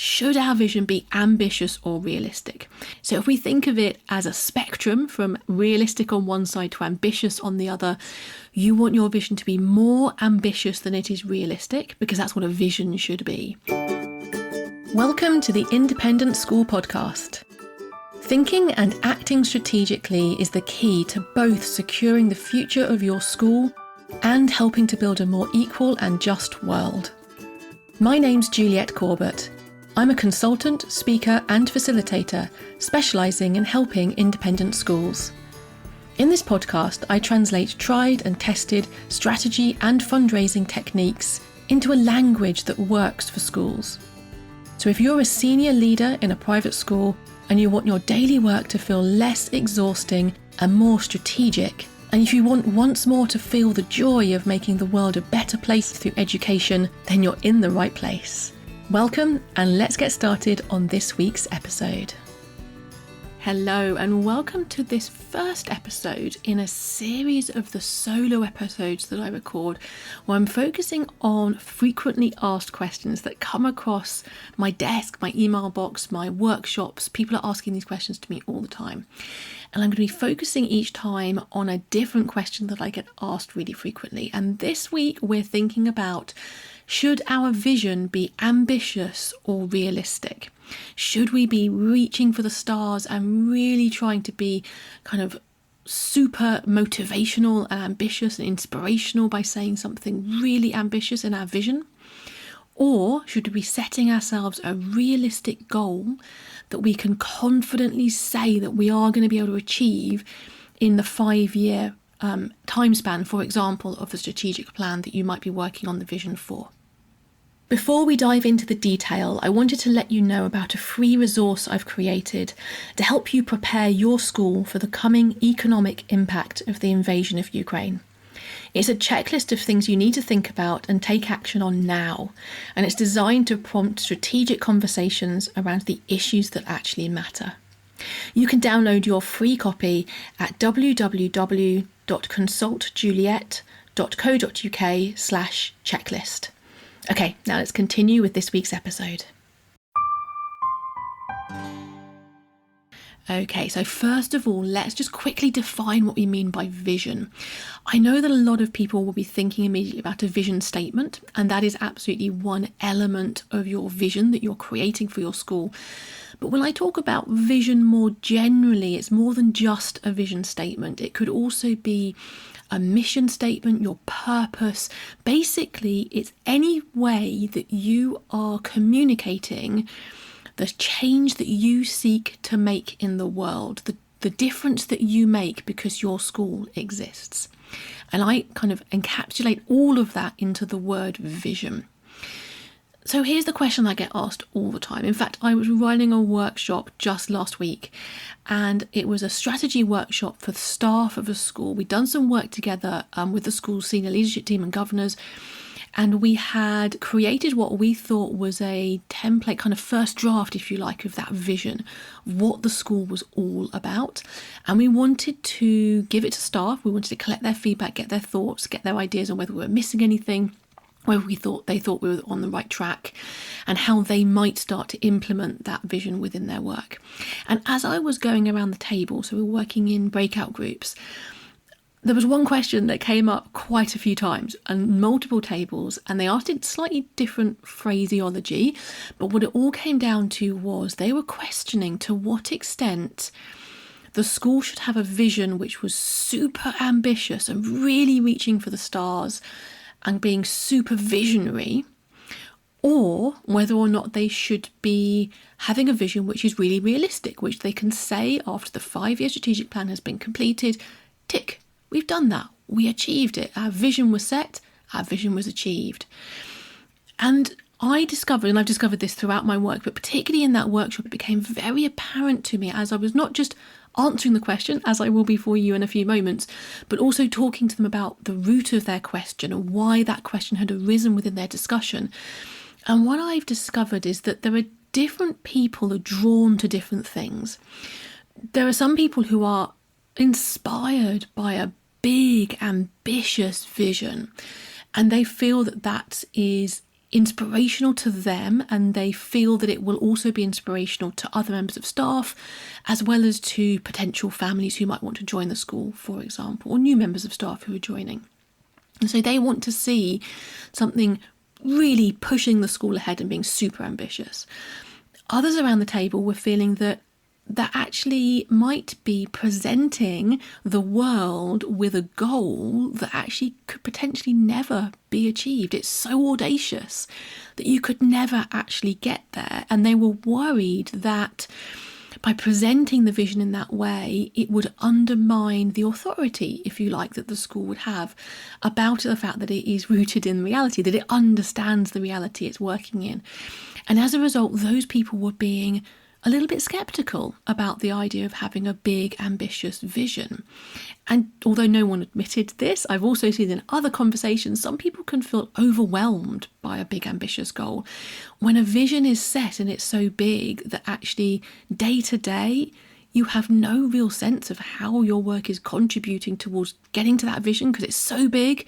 should our vision be ambitious or realistic? So if we think of it as a spectrum from realistic on one side to ambitious on the other, you want your vision to be more ambitious than it is realistic, because that's what a vision should be. Welcome to the Independent School Podcast. Thinking and acting strategically is the key to both securing the future of your school and helping to build a more equal and just world. My name's Juliet Corbett. I'm a consultant, speaker and facilitator specialising in helping independent schools. In this podcast, I translate tried and tested strategy and fundraising techniques into a language that works for schools. So if you're a senior leader in a private school and you want your daily work to feel less exhausting and more strategic, and if you want once more to feel the joy of making the world a better place through education, then you're in the right place. Welcome, and let's get started on this week's episode. Hello, and welcome to this first episode in a series of the solo episodes that I record, where I'm focusing on frequently asked questions that come across my desk, my email box, my workshops. People are asking these questions to me all the time. And I'm going to be focusing each time on a different question that I get asked really frequently. And this week we're thinking about, should our vision be ambitious or realistic? Should we be reaching for the stars and really trying to be kind of super motivational and ambitious and inspirational by saying something really ambitious in our vision? Or should we be setting ourselves a realistic goal that we can confidently say that we are going to be able to achieve in the 5-year time span, for example, of the strategic plan that you might be working on the vision for? Before we dive into the detail, I wanted to let you know about a free resource I've created to help you prepare your school for the coming economic impact of the invasion of Ukraine. It's a checklist of things you need to think about and take action on now, and it's designed to prompt strategic conversations around the issues that actually matter. You can download your free copy at www.consultjuliet.co.uk/checklist. Okay, now let's continue with this week's episode. Okay, so first of all, let's just quickly define what we mean by vision. I know that a lot of people will be thinking immediately about a vision statement, and that is absolutely one element of your vision that you're creating for your school. But when I talk about vision more generally, it's more than just a vision statement. It could also be a mission statement, your purpose. Basically, it's any way that you are communicating the change that you seek to make in the world, the difference that you make because your school exists. And I kind of encapsulate all of that into the word vision. So here's the question I get asked all the time. In fact, I was running a workshop just last week, and it was a strategy workshop for the staff of a school. We'd done some work together with the school's senior leadership team and governors, and we had created what we thought was a template, kind of first draft, if you like, of that vision, what the school was all about. And we wanted to give it to staff. We wanted to collect their feedback, get their thoughts, get their ideas on whether we were missing anything, whether they thought we were on the right track, and how they might start to implement that vision within their work. And as I was going around the table, so we were working in breakout groups, there was one question that came up quite a few times on multiple tables, and they asked it slightly different phraseology, but what it all came down to was they were questioning to what extent the school should have a vision which was super ambitious and really reaching for the stars and being super visionary, or whether or not they should be having a vision which is really realistic, which they can say after the 5-year strategic plan has been completed, tick, we've done that, we achieved it, our vision was set, our vision was achieved. And I've discovered this throughout my work, but particularly in that workshop, it became very apparent to me as I was not just answering the question, as I will be for you in a few moments, but also talking to them about the root of their question and why that question had arisen within their discussion. And what I've discovered is that there are different people who are drawn to different things. There are some people who are inspired by a big, ambitious vision, and they feel that that is inspirational to them, and they feel that it will also be inspirational to other members of staff, as well as to potential families who might want to join the school, for example, or new members of staff who are joining. And so they want to see something really pushing the school ahead and being super ambitious. Others around the table were feeling that actually might be presenting the world with a goal that actually could potentially never be achieved. It's so audacious that you could never actually get there. And they were worried that by presenting the vision in that way, it would undermine the authority, if you like, that the school would have about the fact that it is rooted in reality, that it understands the reality it's working in. And as a result, those people were being a little bit sceptical about the idea of having a big, ambitious vision. And although no one admitted this, I've also seen in other conversations, some people can feel overwhelmed by a big, ambitious goal. When a vision is set and it's so big that actually day to day, you have no real sense of how your work is contributing towards getting to that vision because it's so big,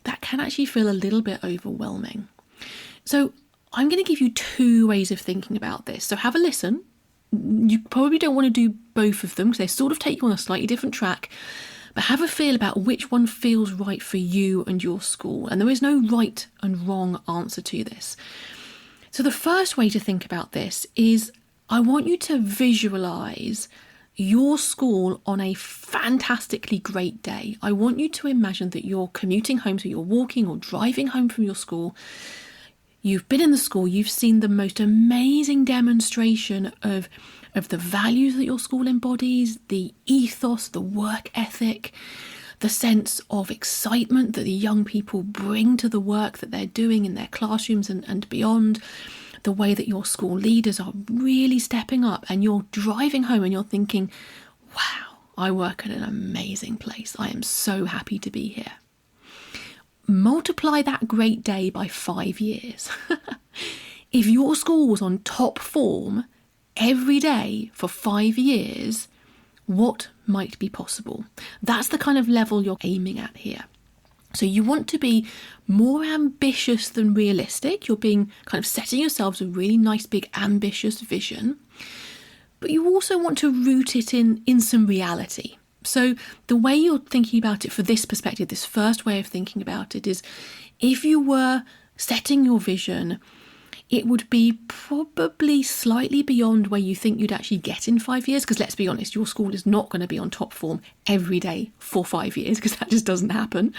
that can actually feel a little bit overwhelming. So I'm going to give you two ways of thinking about this. So have a listen. You probably don't want to do both of them because they sort of take you on a slightly different track, but have a feel about which one feels right for you and your school. And there is no right and wrong answer to this. So the first way to think about this is I want you to visualize your school on a fantastically great day. I want you to imagine that you're commuting home, so you're walking or driving home from your school. You've been in the school, you've seen the most amazing demonstration of the values that your school embodies, the ethos, the work ethic, the sense of excitement that the young people bring to the work that they're doing in their classrooms and beyond, the way that your school leaders are really stepping up, and you're driving home and you're thinking, wow, I work at an amazing place. I am so happy to be here. Multiply that great day by 5 years. If your school was on top form every day for 5 years, what might be possible? That's the kind of level you're aiming at here. So you want to be more ambitious than realistic. You're being kind of setting yourselves a really nice, big, ambitious vision. But you also want to root it in some reality. So the way you're thinking about it for this perspective, this first way of thinking about it is if you were setting your vision, it would be probably slightly beyond where you think you'd actually get in 5 years. Because let's be honest, your school is not going to be on top form every day for 5 years because that just doesn't happen.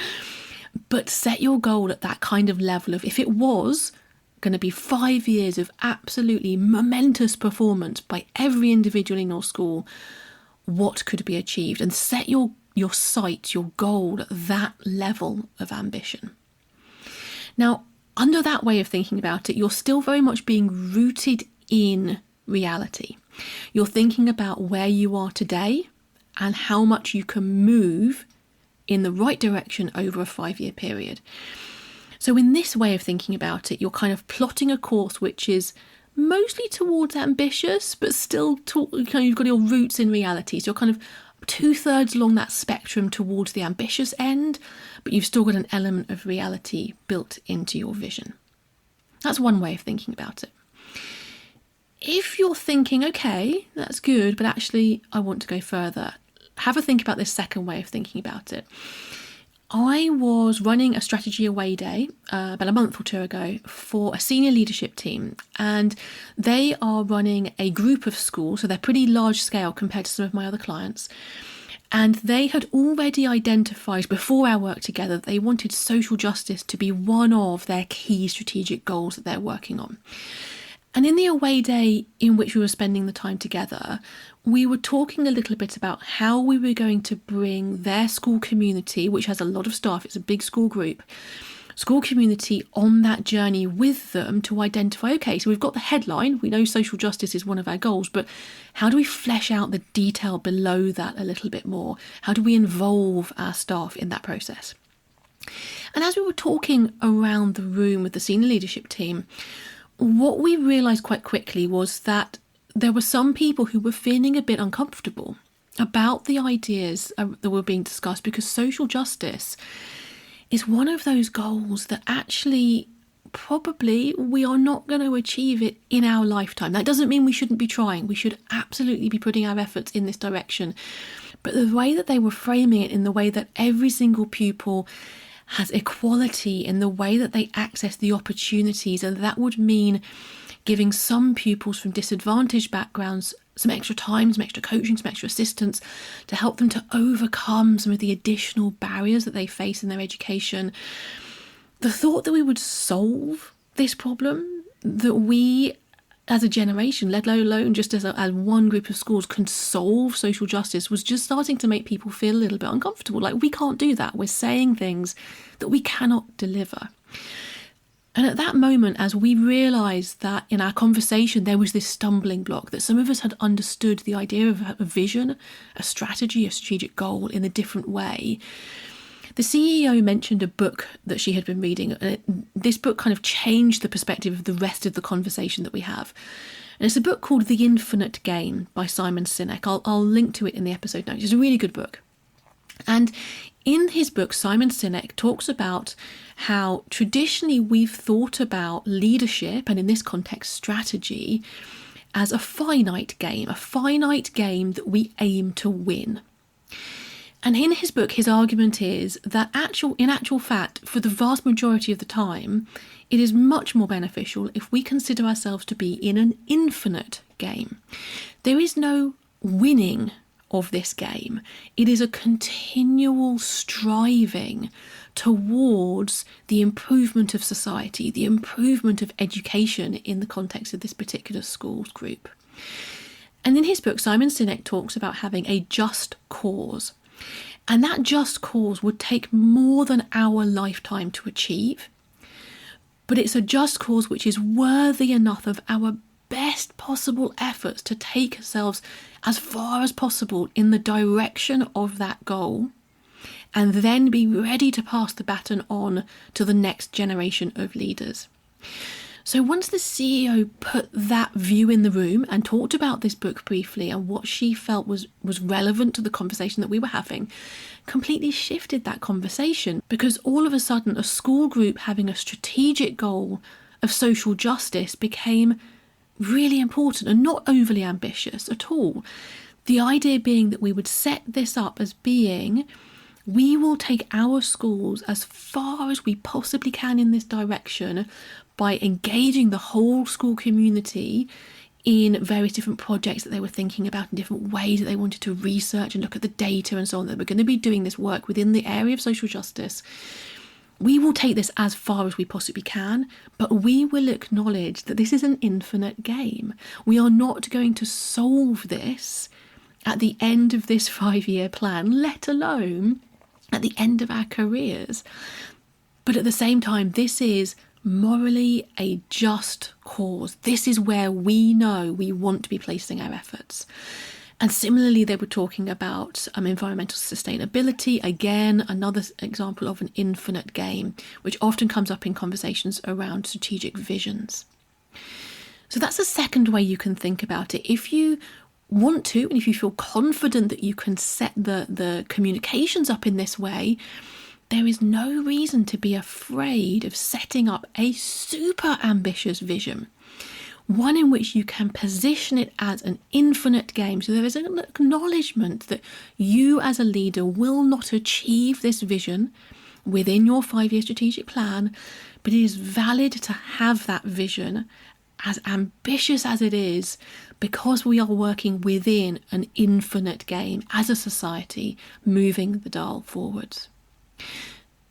But set your goal at that kind of level of if it was going to be 5 years of absolutely momentous performance by every individual in your school, what could be achieved, and set your sight, your goal at that level of ambition. Now, under that way of thinking about it, you're still very much being rooted in reality. You're thinking about where you are today and how much you can move in the right direction over a 5-year period. So in this way of thinking about it, you're kind of plotting a course which is mostly towards ambitious, but still you've got your roots in reality. So you're kind of 2/3 along that spectrum towards the ambitious end, but you've still got an element of reality built into your vision. That's one way of thinking about it. If you're thinking, okay, that's good, but actually I want to go further, have a think about this second way of thinking about it. I was running a strategy away day about a month or two ago for a senior leadership team, and they are running a group of schools, so they're pretty large scale compared to some of my other clients. And they had already identified before our work together that they wanted social justice to be one of their key strategic goals that they're working on. And in the away day in which we were spending the time together, we were talking a little bit about how we were going to bring their school community, which has a lot of staff, it's a big school group, school community on that journey with them to identify, okay, so we've got the headline, we know social justice is one of our goals, but how do we flesh out the detail below that a little bit more? How do we involve our staff in that process? And as we were talking around the room with the senior leadership team, what we realised quite quickly was that there were some people who were feeling a bit uncomfortable about the ideas that were being discussed, because social justice is one of those goals that actually probably we are not going to achieve it in our lifetime. That doesn't mean we shouldn't be trying. We should absolutely be putting our efforts in this direction. But the way that they were framing it, in the way that every single pupil has equality in the way that they access the opportunities, and that would mean giving some pupils from disadvantaged backgrounds some extra time, some extra coaching, some extra assistance to help them to overcome some of the additional barriers that they face in their education. The thought that we would solve this problem, that we as a generation, let alone just as one group of schools, can solve social justice, was just starting to make people feel a little bit uncomfortable. Like, we can't do that. We're saying things that we cannot deliver. And at that moment, as we realised that in our conversation there was this stumbling block, that some of us had understood the idea of a vision, a strategy, a strategic goal in a different way, the CEO mentioned a book that she had been reading, and this book kind of changed the perspective of the rest of the conversation that we have. And it's a book called The Infinite Game by Simon Sinek. I'll link to it in the episode notes. It's a really good book. And in his book, Simon Sinek talks about how traditionally we've thought about leadership, and in this context strategy, as a finite game that we aim to win. And in his book, his argument is that in actual fact, for the vast majority of the time, it is much more beneficial if we consider ourselves to be in an infinite game. There is no winning of this game. It is a continual striving towards the improvement of society, the improvement of education in the context of this particular schools group. And in his book, Simon Sinek talks about having a just cause. And that just cause would take more than our lifetime to achieve. But it's a just cause which is worthy enough of our best possible efforts to take ourselves as far as possible in the direction of that goal, and then be ready to pass the baton on to the next generation of leaders. So once the CEO put that view in the room and talked about this book briefly and what she felt was relevant to the conversation that we were having, completely shifted that conversation, because all of a sudden a school group having a strategic goal of social justice became really important and not overly ambitious at all. The idea being that we would set this up as being, we will take our schools as far as we possibly can in this direction by engaging the whole school community in various different projects that they were thinking about, in different ways that they wanted to research and look at the data and so on, that we're going to be doing this work within the area of social justice. We will take this as far as we possibly can, but we will acknowledge that this is an infinite game. We are not going to solve this at the end of this 5-year plan, let alone at the end of our careers. But at the same time, this is morally a just cause. This is where we know we want to be placing our efforts. And similarly, they were talking about environmental sustainability. Again, another example of an infinite game, which often comes up in conversations around strategic visions. So that's the second way you can think about it. If you want to, and if you feel confident that you can set the communications up in this way, there is no reason to be afraid of setting up a super ambitious vision, one in which you can position it as an infinite game. So there is an acknowledgement that you as a leader will not achieve this vision within your 5-year strategic plan, but it is valid to have that vision, as ambitious as it is, because we are working within an infinite game as a society, moving the dial forwards.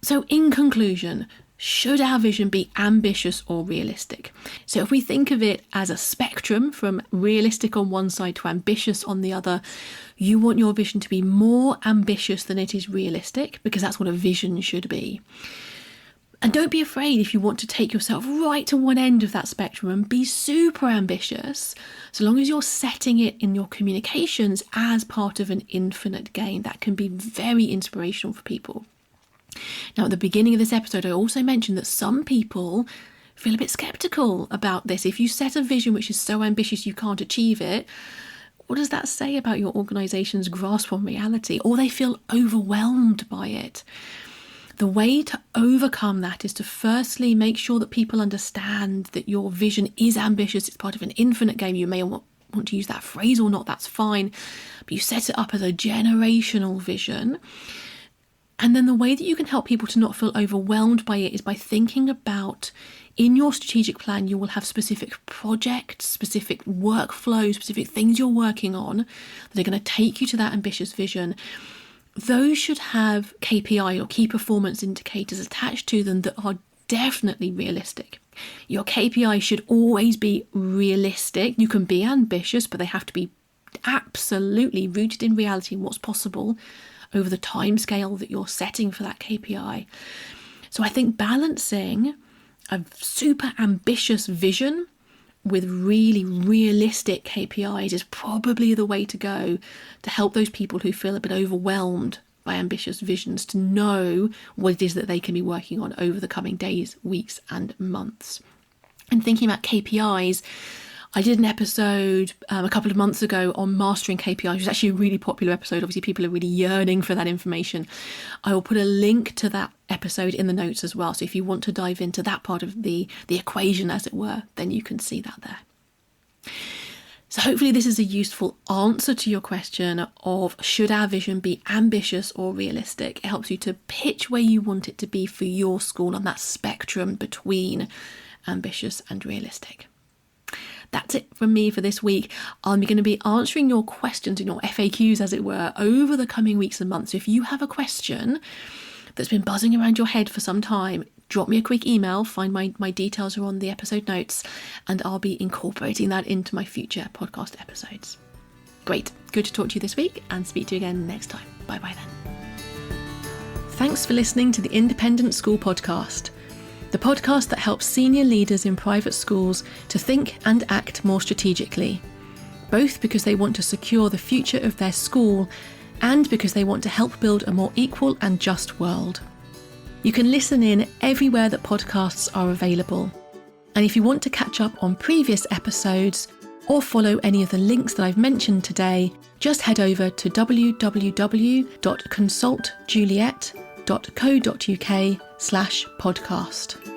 So in conclusion, should our vision be ambitious or realistic? So if we think of it as a spectrum from realistic on one side to ambitious on the other, you want your vision to be more ambitious than it is realistic, because that's what a vision should be. And don't be afraid if you want to take yourself right to one end of that spectrum and be super ambitious, so long as you're setting it in your communications as part of an infinite game. That can be very inspirational for people. Now, at the beginning of this episode, I also mentioned that some people feel a bit sceptical about this. If you set a vision which is so ambitious you can't achieve it, what does that say about your organisation's grasp on reality? Or they feel overwhelmed by it. The way to overcome that is to firstly make sure that people understand that your vision is ambitious. It's part of an infinite game. You may want to use that phrase or not, that's fine. But you set it up as a generational vision. And then the way that you can help people to not feel overwhelmed by it is by thinking about, in your strategic plan, you will have specific projects, specific workflows, specific things you're working on that are going to take you to that ambitious vision. Those should have KPI or key performance indicators attached to them that are definitely realistic. Your KPI should always be realistic. You can be ambitious, but they have to be absolutely rooted in reality and what's possible over the time scale that you're setting for that KPI. So I think balancing a super ambitious vision with really realistic KPIs is probably the way to go to help those people who feel a bit overwhelmed by ambitious visions to know what it is that they can be working on over the coming days, weeks and months. And thinking about KPIs, I did an episode a couple of months ago on mastering KPIs, which was actually a really popular episode. Obviously, people are really yearning for that information. I will put a link to that episode in the notes as well. So if you want to dive into that part of the equation, as it were, then you can see that there. So hopefully this is a useful answer to your question of should our vision be ambitious or realistic? It helps you to pitch where you want it to be for your school on that spectrum between ambitious and realistic. That's it from me for this week. I'm going to be answering your questions and your FAQs, as it were, over the coming weeks and months. So if you have a question that's been buzzing around your head for some time, drop me a quick email. Find my details are on the episode notes, and I'll be incorporating that into my future podcast episodes. Great. Good to talk to you this week, and speak to you again next time. Bye-bye then. Thanks for listening to the Independent School Podcast, the podcast that helps senior leaders in private schools to think and act more strategically, both because they want to secure the future of their school and because they want to help build a more equal and just world. You can listen in everywhere that podcasts are available. And if you want to catch up on previous episodes or follow any of the links that I've mentioned today, just head over to www.consultjuliet.co.uk/podcast.